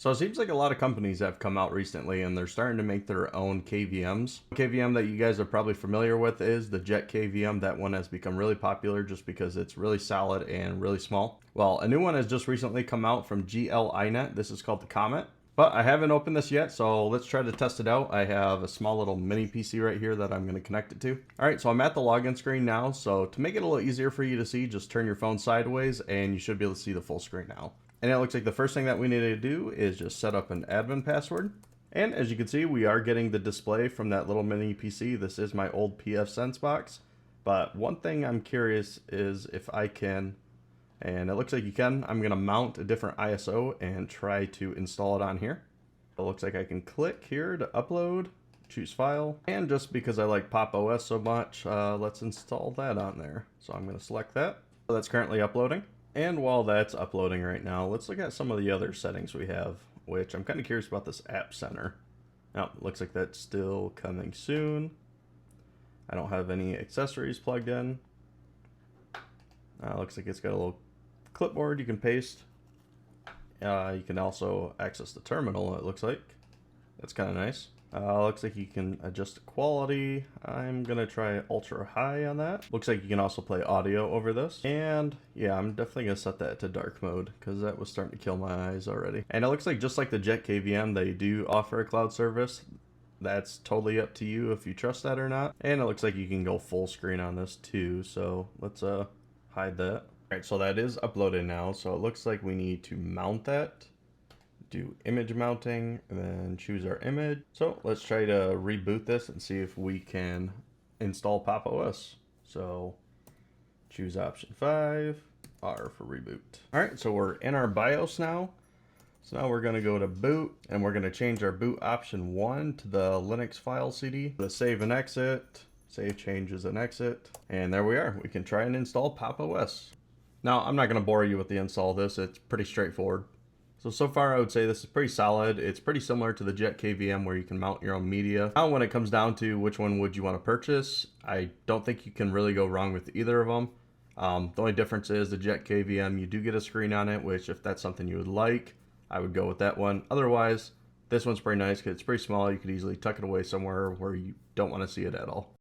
So it seems like a lot of companies have come out recently and they're starting to make their own KVMs. KVM that you guys are probably familiar with is the Jet KVM. That one has become really popular just because it's really solid and really small. Well, a new one has just recently come out from GLINet. This is called the Comet. But I haven't opened this yet, so let's try to test it out. I have a small little mini PC right here that I'm going to connect it to. All right, so I'm at the login screen now. So to make it a little easier for you to see, just turn your phone sideways and you should be able to see the full screen now. And it looks like the first thing that we need to do is just set up an admin password. And as you can see, we are getting the display from that little mini PC. This is my old pfSense box. But one thing I'm curious is if I can, and it looks like you can, I'm going to mount a different ISO and try to install it on here. It looks like I can click here to upload, choose file. And just because I like Pop! OS so much, let's install that on there. So I'm going to select that. So that's currently uploading. And while that's uploading right now, let's look at some of the other settings we have, which I'm kind of curious about this App Center. Now, looks like that's still coming soon. I don't have any accessories plugged in. Looks like it's got a little clipboard you can paste. You can also access the terminal, it looks like. That's kind of nice. Looks like you can adjust the quality. I'm gonna try ultra high on that. Looks like you can also play audio over this. And yeah, I'm definitely gonna set that to dark mode because that was starting to kill my eyes already. And it looks like just like the Jet KVM, they do offer a cloud service. That's totally up to you if you trust that or not. And it looks like you can go full screen on this too. So let's hide that. All right, so that is uploaded now. So it looks like we need to mount that. Do image mounting and then choose our image. So let's try to reboot this and see if we can install Pop! OS. So choose option 5, R for reboot. All right, so we're in our BIOS now. So now we're gonna go to boot and we're gonna change our boot option 1 to the Linux file CD. The save and exit, save changes and exit. And there we are, we can try and install Pop! OS. Now I'm not gonna bore you with the install of this, it's pretty straightforward. So far I would say this is pretty solid. It's pretty similar to the Jet KVM where you can mount your own media. Now when it comes down to which one would you want to purchase, I don't think you can really go wrong with either of them. The only difference is the Jet KVM, you do get a screen on it, which if that's something you would like, I would go with that one. Otherwise, this one's pretty nice because it's pretty small. You could easily tuck it away somewhere where you don't want to see it at all.